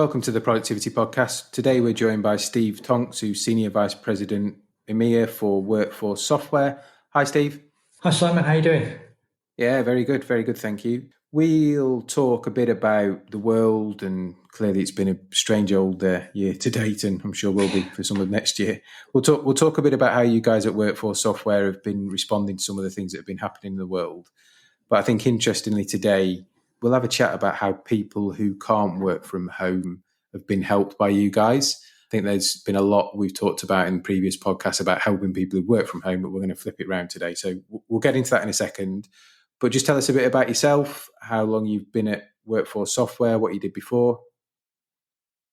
Welcome to the Productivity Podcast. Today we're joined by Steve Tonks, who's Senior Vice President EMEA for Workforce Software. Hi, Steve. Hi, Simon. How are you doing? Yeah, very good. Very good. Thank you. We'll talk a bit about the world, and clearly it's been a strange old year to date, and I'm sure will be for some of next year. We'll talk a bit about how you guys at Workforce Software have been responding to some of the things that have been happening in the world. But I think interestingly today, we'll have a chat about how people who can't work from home have been helped by you guys. I think there's been a lot we've talked about in previous podcasts about helping people who work from home, but we're going to flip it around today. So we'll get into that in a second. But just tell us a bit about yourself, how long you've been at Workforce Software, what you did before.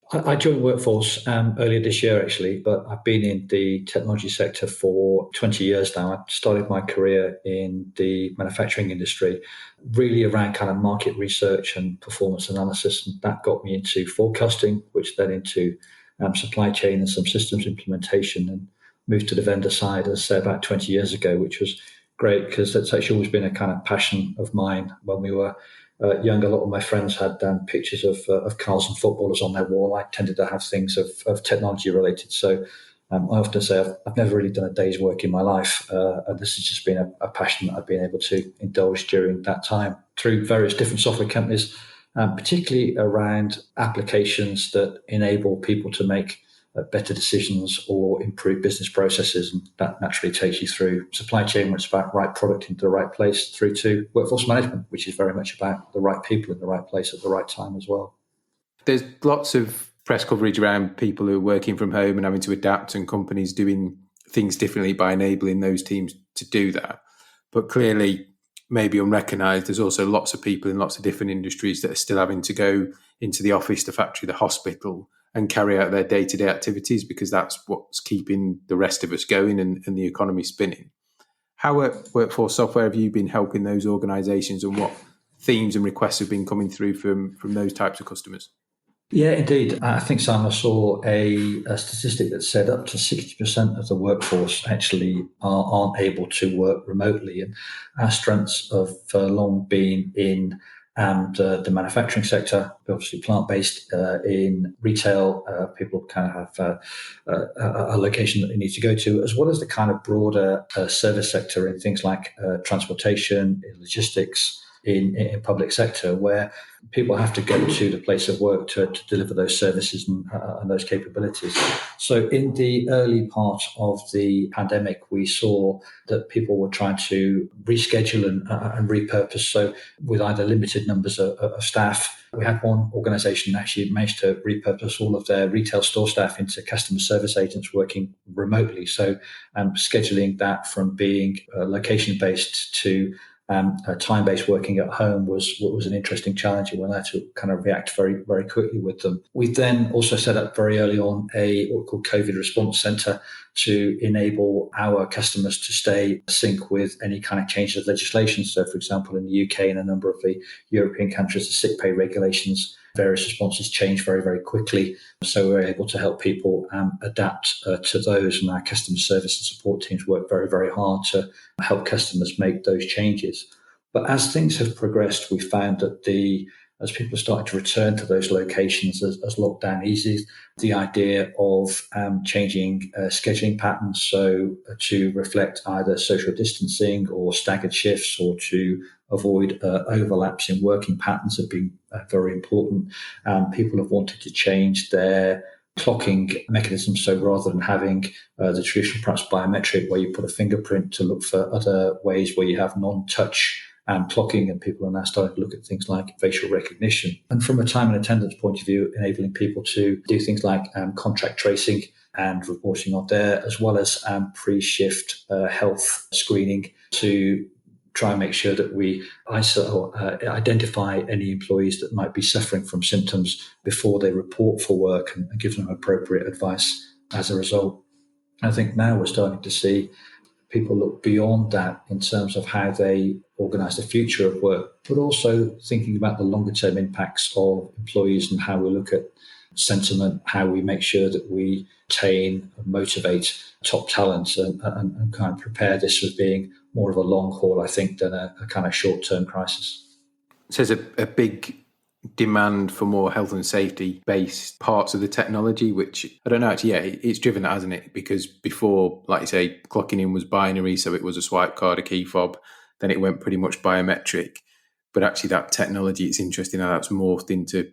I joined Workforce earlier this year, actually, but I've been in the technology sector for 20 years now. I started my career in the manufacturing industry, really around kind of market research and performance analysis. And that got me into forecasting, which led into supply chain and some systems implementation, and moved to the vendor side, as I say, about 20 years ago, which was great because that's actually always been a kind of passion of mine. When we were young, a lot of my friends had pictures of cars and footballers on their wall. I tended to have things of technology related. So I often say I've never really done a day's work in my life. And this has just been a passion that I've been able to indulge during that time through various different software companies, particularly around applications that enable people to make better decisions or improve business processes. And that naturally takes you through supply chain, where it's about right product into the right place, through to workforce management, which is very much about the right people in the right place at the right time as well. There's lots of press coverage around people who are working from home and having to adapt, and companies doing things differently by enabling those teams to do that. But clearly, maybe unrecognised, there's also lots of people in lots of different industries that are still having to go into the office, the factory, the hospital, and carry out their day-to-day activities because that's what's keeping the rest of us going and the economy spinning. How at Workforce Software have you been helping those organisations, and what themes and requests have been coming through from those types of customers? Yeah, indeed. I think, Simon, I saw a statistic that said up to 60% of the workforce actually aren't able to work remotely. And our strengths have long been in the manufacturing sector, obviously plant-based, in retail. People kind of have a location that they need to go to, as well as the kind of broader service sector in things like transportation, logistics, in public sector, where people have to go to the place of work to deliver those services and those capabilities. So in the early part of the pandemic, we saw that people were trying to reschedule and repurpose. So with either limited numbers of staff, we had one organisation actually managed to repurpose all of their retail store staff into customer service agents working remotely. So scheduling that from being location-based to time-based working at home was an interesting challenge, and we had to kind of react very, very quickly with them. We then also set up very early on what we call COVID Response Centre to enable our customers to stay in sync with any kind of changes of legislation. So, for example, in the UK and a number of the European countries, the sick pay regulations, various responses change very, very quickly. So we're able to help people adapt to those, and our customer service and support teams work very, very hard to help customers make those changes. But as things have progressed, we found that as people started to return to those locations as lockdown eases, the idea of changing scheduling patterns, so to reflect either social distancing or staggered shifts, or to avoid overlaps in working patterns, have been very important. People have wanted to change their clocking mechanisms. So rather than having the traditional, perhaps biometric, where you put a fingerprint to look for other ways where you have non-touch clocking, and people are now starting to look at things like facial recognition. And from a time and attendance point of view, enabling people to do things like contract tracing and reporting on there, as well as pre-shift health screening to try and make sure that we identify any employees that might be suffering from symptoms before they report for work, and give them appropriate advice as a result. I think now we're starting to see people look beyond that in terms of how they organise the future of work, but also thinking about the longer term impacts of employees and how we look at sentiment, how we make sure that we retain and motivate top talent, and kind of prepare this as being more of a long haul, I think, than a kind of short-term crisis. So there's a big demand for more health and safety based parts of the technology, which I don't know, actually, yeah, it's driven that, hasn't it? Because before, like you say, clocking in was binary, so it was a swipe card, a key fob, then it went pretty much biometric. But actually that technology, it's interesting how that's morphed into,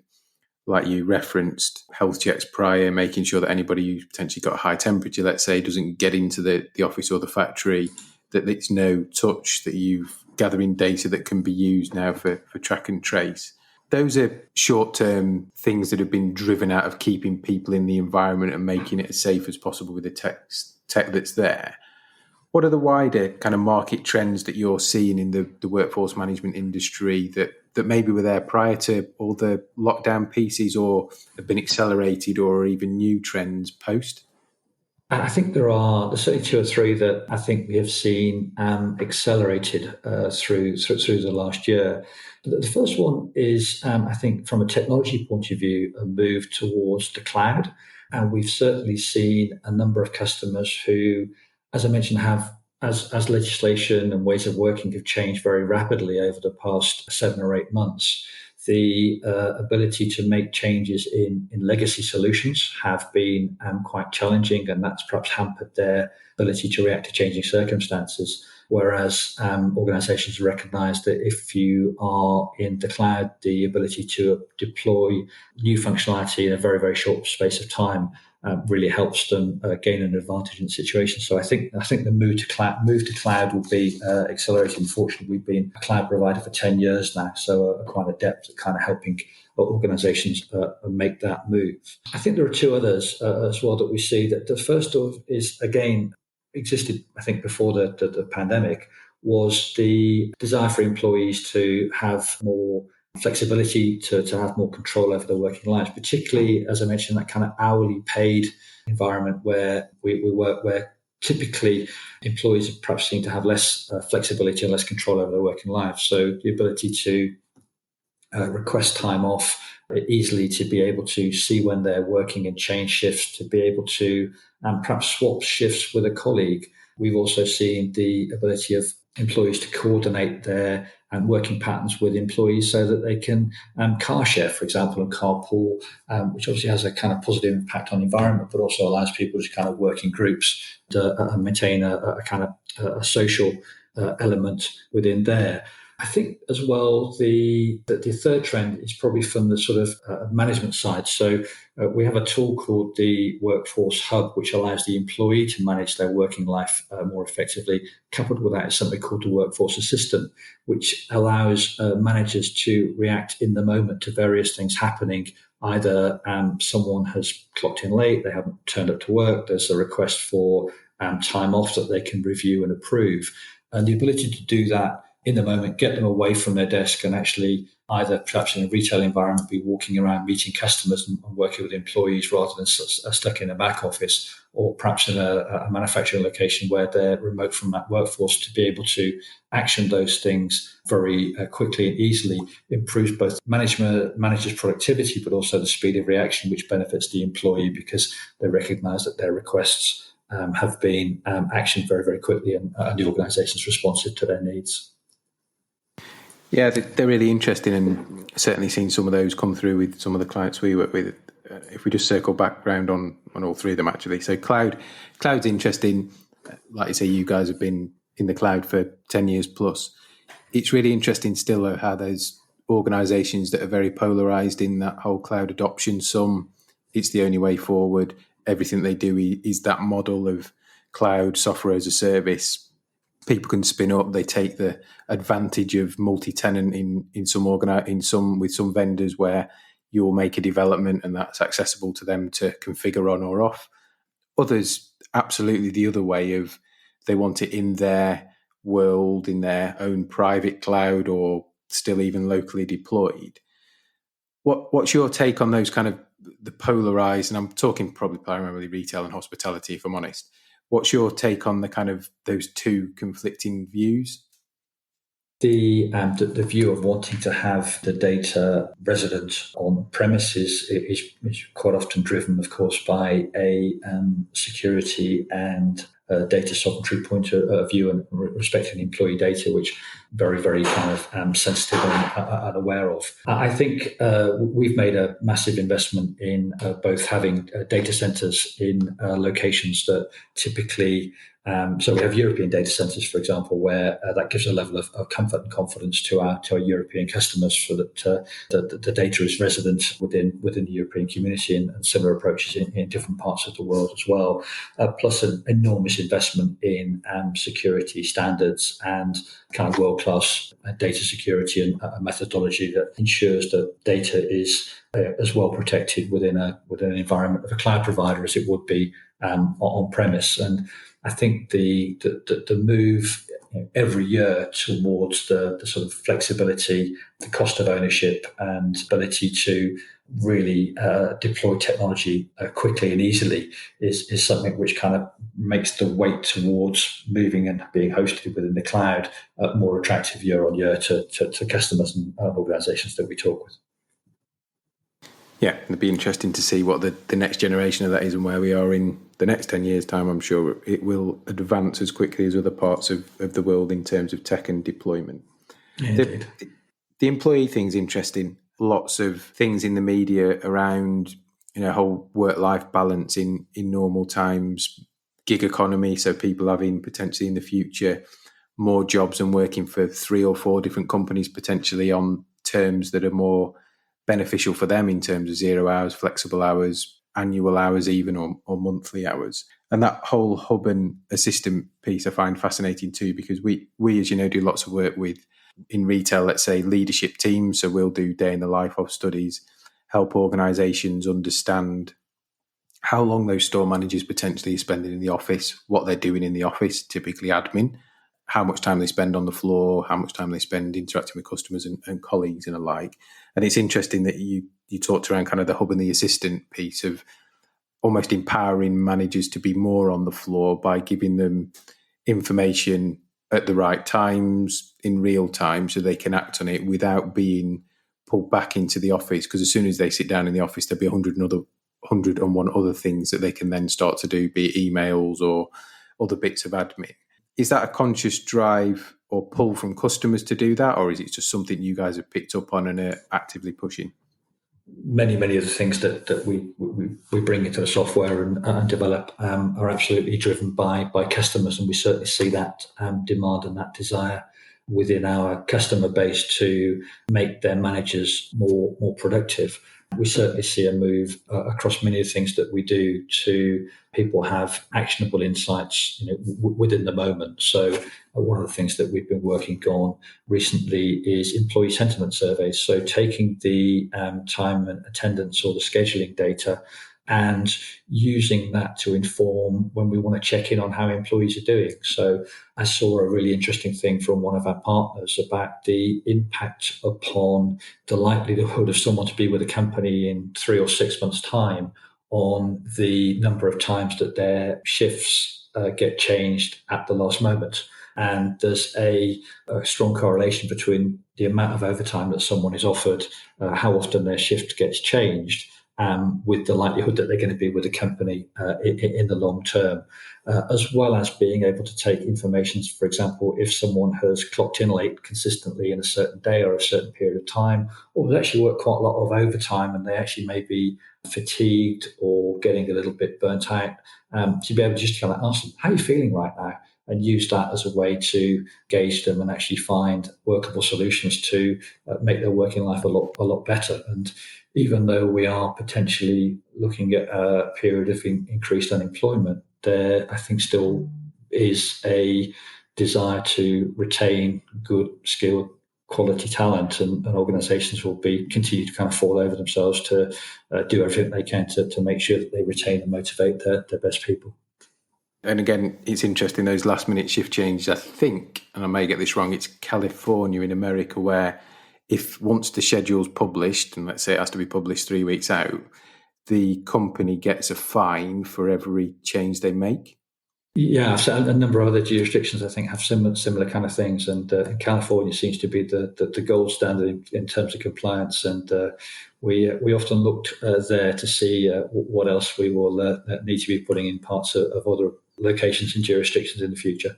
like you referenced, health checks prior, making sure that anybody who's potentially got a high temperature, let's say, doesn't get into the office or the factory, that it's no touch, that you've gathering data that can be used now for track and trace. Those are short-term things that have been driven out of keeping people in the environment and making it as safe as possible with the tech that's there. What are the wider kind of market trends that you're seeing in the workforce management industry that maybe were there prior to all the lockdown pieces, or have been accelerated, or even new trends post? I think there's certainly two or three that I think we have seen accelerated through the last year. The first one is, I think, from a technology point of view, a move towards the cloud. And we've certainly seen a number of customers who, as I mentioned, have, as legislation and ways of working have changed very rapidly over the past 7 or 8 months, the ability to make changes in legacy solutions have been quite challenging, and that's perhaps hampered their ability to react to changing circumstances. Whereas organizations recognize that if you are in the cloud, the ability to deploy new functionality in a very, very short space of time really helps them gain an advantage in situations. So I think the move to cloud will be accelerated. Unfortunately, we've been a cloud provider for 10 years now, so quite adept at kind of helping organizations make that move. I think there are two others as well that we see. That the first of is, again, existed, I think, before the pandemic, was the desire for employees to have more flexibility, to have more control over their working lives, particularly, as I mentioned, that kind of hourly paid environment where we work, where typically employees perhaps seem to have less flexibility and less control over their working lives. So the ability to request time off easily, to be able to see when they're working and change shifts, to be able to perhaps swap shifts with a colleague. We've also seen the ability of employees to coordinate their working patterns with employees so that they can car share, for example, and carpool, which obviously has a kind of positive impact on the environment, but also allows people to kind of work in groups to maintain a kind of a social element within there. I think as well, the third trend is probably from the sort of management side. So we have a tool called the Workforce Hub, which allows the employee to manage their working life more effectively. Coupled with that is something called the Workforce Assistant, which allows managers to react in the moment to various things happening. Either someone has clocked in late, they haven't turned up to work, there's a request for time off that they can review and approve. And the ability to do that in the moment, get them away from their desk and actually either perhaps in a retail environment be walking around meeting customers and working with employees rather than stuck in a back office, or perhaps in a manufacturing location where they're remote from that workforce, to be able to action those things very quickly and easily improves both managers' productivity, but also the speed of reaction, which benefits the employee because they recognize that their requests have been actioned very, very quickly, and the organization's responsive to their needs. Yeah, they're really interesting, and certainly seen some of those come through with some of the clients we work with. If we just circle back round on all three of them, actually. So cloud's interesting. Like you say, you guys have been in the cloud for 10 years plus. It's really interesting still, though, how there's organisations that are very polarised in that whole cloud adoption. Some, it's the only way forward. Everything they do is that model of cloud software as a service. People can spin up. They take the advantage of multi-tenant in some with some vendors where you'll make a development and that's accessible to them to configure on or off. Others, absolutely the other way of they want it in their world, in their own private cloud, or still even locally deployed. What's your take on those kind of the polarized, and I'm talking probably primarily retail and hospitality, if I'm honest. What's your take on the kind of those two conflicting views? The view of wanting to have the data resident on premises is quite often driven, of course, by a security and data sovereignty point of view and respecting employee data, which very, very kind of sensitive and aware of. I think we've made a massive investment in both having data centers in locations that typically, so we have European data centers, for example, where that gives a level of comfort and confidence to our European customers, for that the data is resident within the European community, and similar approaches in different parts of the world as well. Plus an enormous investment in security standards and kind of world-class data security and a methodology that ensures that data is as well protected within an environment of a cloud provider as it would be on premise. And I think the move every year towards the sort of flexibility, the cost of ownership, and ability to really deploy technology quickly and easily is something which kind of makes the weight towards moving and being hosted within the cloud more attractive year on year to customers and organizations that we talk with. Yeah, it'd be interesting to see what the next generation of that is and where we are in the next 10 years' time. I'm sure it will advance as quickly as other parts of the world in terms of tech and deployment. Indeed. The employee thing's interesting. Lots of things in the media around, whole work-life balance in normal times, gig economy, so people having potentially in the future more jobs and working for 3 or 4 different companies potentially on terms that are more beneficial for them in terms of 0 hours, flexible hours, annual hours even, or monthly hours. And that whole hub and assistant piece I find fascinating too, because we as you know, do lots of work with, in retail, let's say, leadership teams. So we'll do day in the life of studies, help organisations understand how long those store managers potentially are spending in the office, what they're doing in the office, typically admin, how much time they spend on the floor, how much time they spend interacting with customers and colleagues and alike. And it's interesting that you talked around kind of the hub and the assistant piece of almost empowering managers to be more on the floor by giving them information at the right times in real time so they can act on it without being pulled back into the office. Because as soon as they sit down in the office, there'll be 101 other things that they can then start to do, be it emails or other bits of admin. Is that a conscious drive or pull from customers to do that, or is it just something you guys have picked up on and are actively pushing? Many of the things that we bring into the software and develop are absolutely driven by customers, and we certainly see that demand and that desire within our customer base to make their managers more productive. We certainly see a move across many of the things that we do to people have actionable insights, within the moment. So one of the things that we've been working on recently is employee sentiment surveys. So taking the time and attendance or the scheduling data and using that to inform when we want to check in on how employees are doing. So I saw a really interesting thing from one of our partners about the impact upon the likelihood of someone to be with a company in 3 or 6 months' time on the number of times that their shifts get changed at the last moment. And there's a strong correlation between the amount of overtime that someone is offered, how often their shift gets changed, with the likelihood that they're going to be with a company in the long term, as well as being able to take information. For example, if someone has clocked in late consistently in a certain day or a certain period of time, or has actually worked quite a lot of overtime and they actually may be fatigued or getting a little bit burnt out, to be able to just kind of ask them, how are you feeling right now? And use that as a way to gauge them and actually find workable solutions to make their working life a lot better. And even though we are potentially looking at a period of increased unemployment, there I think still is a desire to retain good, skilled, quality talent, and organisations will continue to kind of fall over themselves to do everything they can to make sure that they retain and motivate their best people. And again, it's interesting, those last minute shift changes, I think, and I may get this wrong, it's California in America where if once the schedule's published, and let's say it has to be published 3 weeks out, the company gets a fine for every change they make. Yeah, so a number of other jurisdictions, I think, have similar kind of things. And California seems to be the gold standard in terms of compliance. And we often looked there to see what else we will need to be putting in parts of other locations and jurisdictions in the future.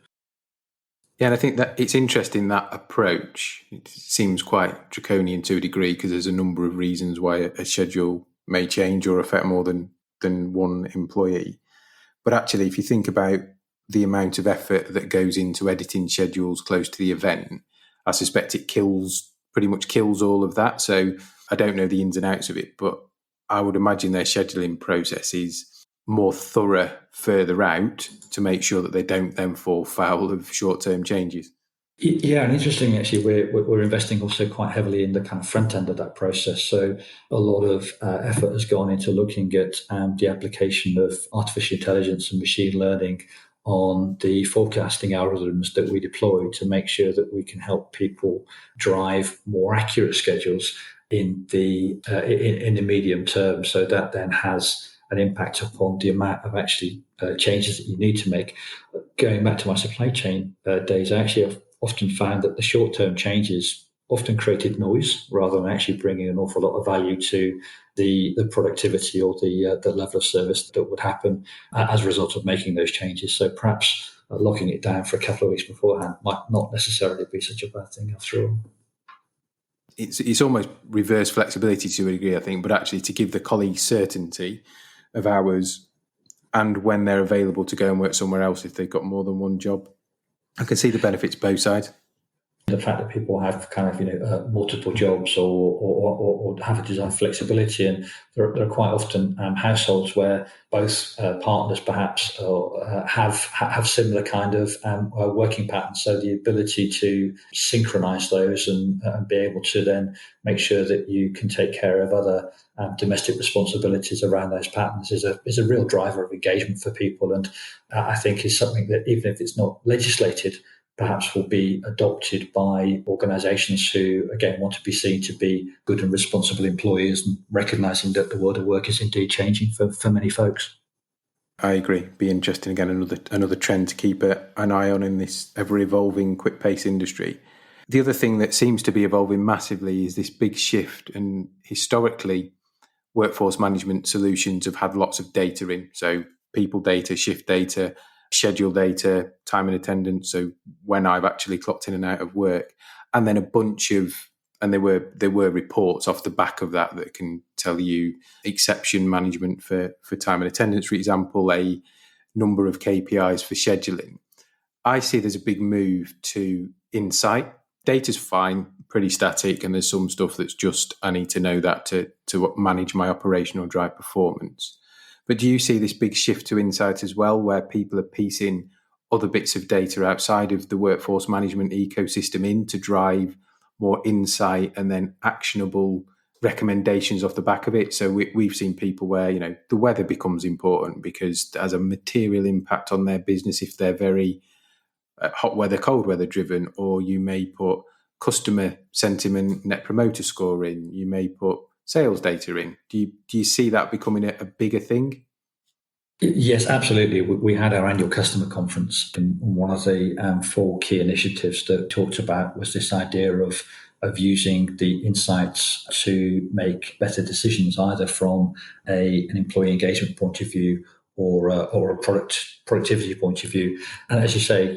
Yeah, and I think that it's interesting, that approach. It seems quite draconian to a degree because there's a number of reasons why a schedule may change or affect more than one employee. But actually, if you think about the amount of effort that goes into editing schedules close to the event, I suspect it pretty much kills all of that. So I don't know the ins and outs of it, but I would imagine their scheduling process is more thorough further out to make sure that they don't then fall foul of short-term changes. Yeah, and interestingly, actually, we're investing also quite heavily in the kind of front end of that process. So a lot of effort has gone into looking at the application of artificial intelligence and machine learning on the forecasting algorithms that we deploy to make sure that we can help people drive more accurate schedules in the medium term. So that then has an impact upon the amount of actually changes that you need to make. Going back to my supply chain days, I actually have often found that the short-term changes often created noise rather than actually bringing an awful lot of value to the productivity or the level of service that would happen as a result of making those changes. So perhaps locking it down for a couple of weeks beforehand might not necessarily be such a bad thing after all. It's almost reverse flexibility to a degree, I think, but actually to give the colleagues certainty of hours and when they're available to go and work somewhere else if they've got more than one job. I can see the benefits both sides. The fact that people have kind of multiple jobs or have a design flexibility, and there are quite often households where both partners perhaps have similar kind of working patterns. So the ability to synchronize those and be able to then make sure that you can take care of other domestic responsibilities around those patterns is a real driver of engagement for people, and I think is something that even if it's not legislated, perhaps will be adopted by organisations who, again, want to be seen to be good and responsible employers and recognising that the world of work is indeed changing for many folks. I agree. Be interesting, again, another trend to keep an eye on in this ever-evolving, quick-paced industry. The other thing that seems to be evolving massively is this big shift, and historically, workforce management solutions have had lots of data in. So people data, shift data, schedule data, time and attendance, so when I've actually clocked in and out of work, and then a bunch of, and there were reports off the back of that can tell you exception management for time and attendance, for example, a number of KPIs for scheduling. I see there's a big move to insight. Data's fine, pretty static, and there's some stuff that's just, I need to know that to manage my operational drive performance. But do you see this big shift to insight as well, where people are piecing other bits of data outside of the workforce management ecosystem in to drive more insight and then actionable recommendations off the back of it? So we've seen people where, the weather becomes important because it has a material impact on their business if they're very hot weather, cold weather driven, or you may put customer sentiment, net promoter score in, you may put sales data in. Do you see that becoming a bigger thing? Yes, absolutely. We had our annual customer conference, and one of the 4 key initiatives that talked about was this idea of using the insights to make better decisions, either from an employee engagement point of view or a productivity point of view. And as you say,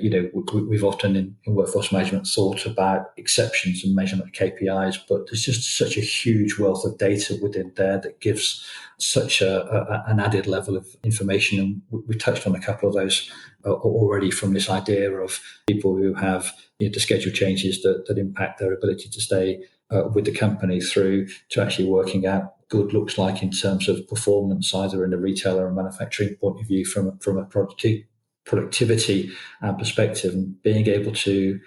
we've often in workforce management thought about exceptions and measurement KPIs, but there's just such a huge wealth of data within there that gives such an added level of information. And we touched on a couple of those already, from this idea of people who have the schedule changes that impact their ability to stay with the company, through to actually working out good looks like in terms of performance, either in a retailer or manufacturing point of view, from a productivity perspective, and being able to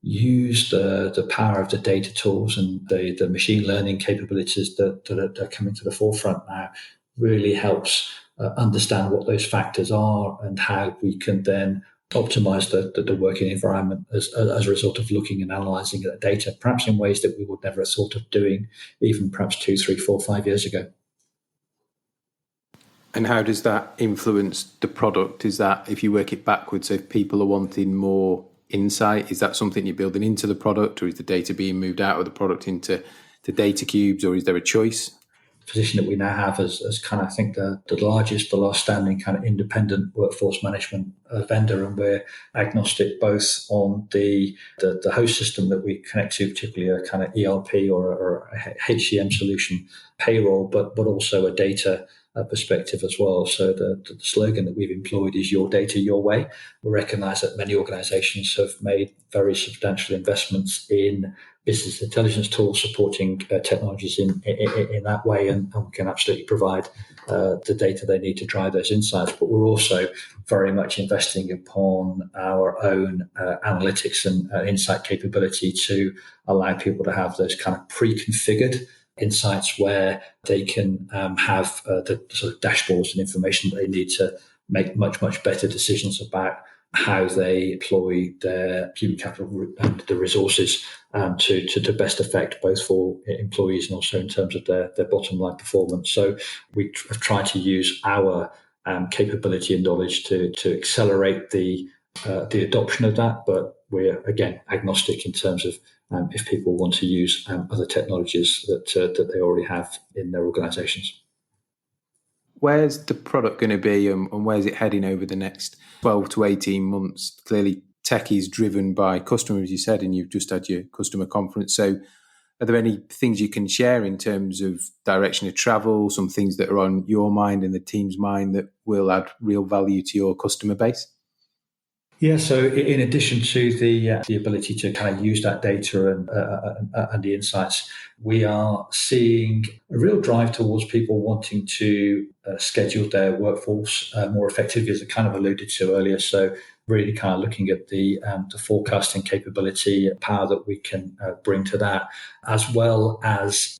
use the power of the data tools and the machine learning capabilities that are coming to the forefront now really helps understand what those factors are and how we can then optimize the working environment as a result of looking and analyzing the data, perhaps in ways that we would never have thought of doing even perhaps 2, 3, 4, 5 years ago. And how does that influence the product? Is that, if you work it backwards, if people are wanting more insight, is that something you're building into the product, or is the data being moved out of the product into the data cubes, or is there a choice? position that we now have as kind of, I think, the largest, the last standing kind of independent workforce management vendor. And we're agnostic both on the host system that we connect to, particularly a kind of ERP or a HCM solution, payroll, but also a data perspective as well. So the slogan that we've employed is "Your data, your way." We recognise that many organisations have made very substantial investments in business intelligence tools supporting technologies in that way, and we can absolutely provide the data they need to drive those insights. But we're also very much investing upon our own analytics and insight capability to allow people to have those kind of pre-configured insights where they can have the sort of dashboards and information that they need to make much better decisions about how they employ their human capital and the resources to best effect, both for employees and also in terms of their bottom line performance. So we have tried to use our capability and knowledge to accelerate the adoption of that, but we're, again, agnostic in terms of if people want to use other technologies that they already have in their organizations. Where's the product going to be and where's it heading over the next 12 to 18 months? Clearly, tech is driven by customers, you said, and you've just had your customer conference. So are there any things you can share in terms of direction of travel, some things that are on your mind and the team's mind that will add real value to your customer base? Yeah, so in addition to the ability to kind of use that data and the insights, we are seeing a real drive towards people wanting to schedule their workforce more effectively, as I kind of alluded to earlier. So really kind of looking at the forecasting capability, power that we can bring to that, as well as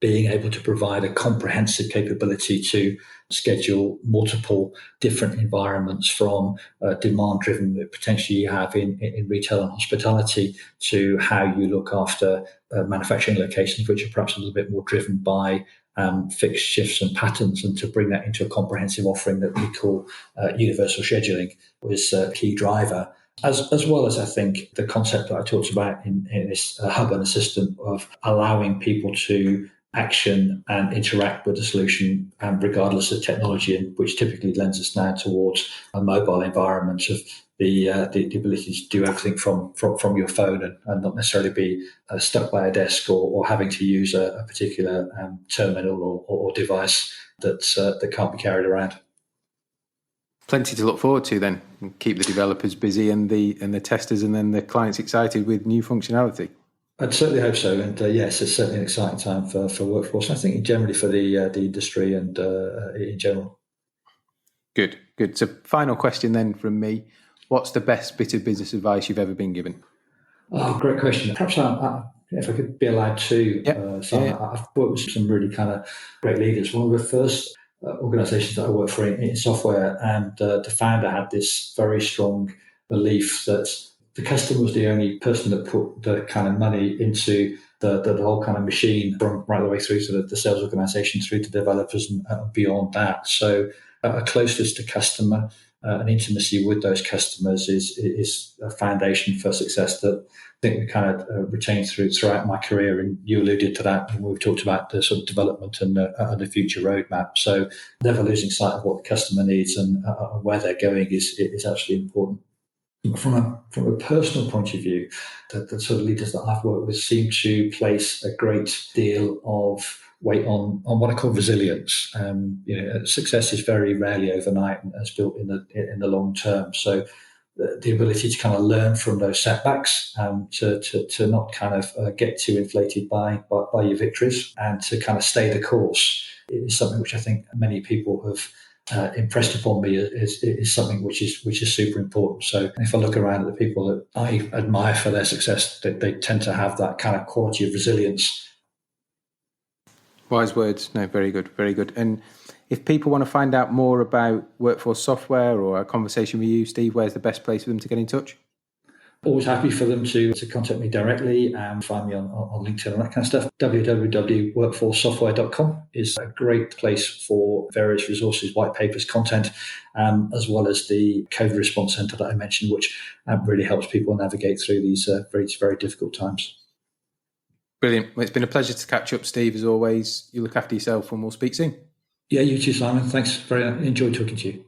being able to provide a comprehensive capability to schedule multiple different environments, from demand-driven that potentially you have in retail and hospitality, to how you look after manufacturing locations, which are perhaps a little bit more driven by fixed shifts and patterns, and to bring that into a comprehensive offering that we call universal scheduling was a key driver. As well as, I think, the concept that I talked about in this hub and assistant of allowing people to action and interact with the solution regardless of technology, and which typically lends us now towards a mobile environment of the ability to do everything from your phone and not necessarily be stuck by a desk or having to use a particular terminal or device that can't be carried around. Plenty to look forward to then. Keep the developers busy and the testers and then the clients excited with new functionality. I'd certainly hope so, and yes, it's certainly an exciting time for workforce. I think generally for the industry and in general. Good. So, final question then from me: what's the best bit of business advice you've ever been given? Oh, great question. Perhaps if I could be allowed to, I've worked with some really kind of great leaders. One of the first organisations that I worked for in software, and the founder had this very strong belief that the customer was the only person that put the kind of money into the whole kind of machine, from right the way through to the sales organisation, through to developers and beyond that. So a closeness to customer, an intimacy with those customers is a foundation for success that I think we kind of retained throughout my career. And you alluded to that when we've talked about the sort of development and the future roadmap. So never losing sight of what the customer needs and where they're going is absolutely important. From a personal point of view, the sort of leaders that I've worked with seem to place a great deal of weight on what I call resilience. Success is very rarely overnight and is built in the long term. So the ability to kind of learn from those setbacks, to not kind of get too inflated by your victories, and to kind of stay the course is something which I think many people have impressed upon me is something which is super important. So if I look around at the people that I admire for their success, they tend to have that kind of quality of resilience. Wise words. No, very good, very good. And if people want to find out more about Workforce Software or a conversation with you, Steve, where's the best place for them to get in touch? Always happy for them to contact me directly and find me on LinkedIn and that kind of stuff. www.workforcesoftware.com is a great place for various resources, white papers, content, as well as the COVID Response Centre that I mentioned, which really helps people navigate through these very, very difficult times. Brilliant. Well, it's been a pleasure to catch up, Steve, as always. You look after yourself and we'll speak soon. Yeah, you too, Simon. Thanks. Very enjoyed talking to you.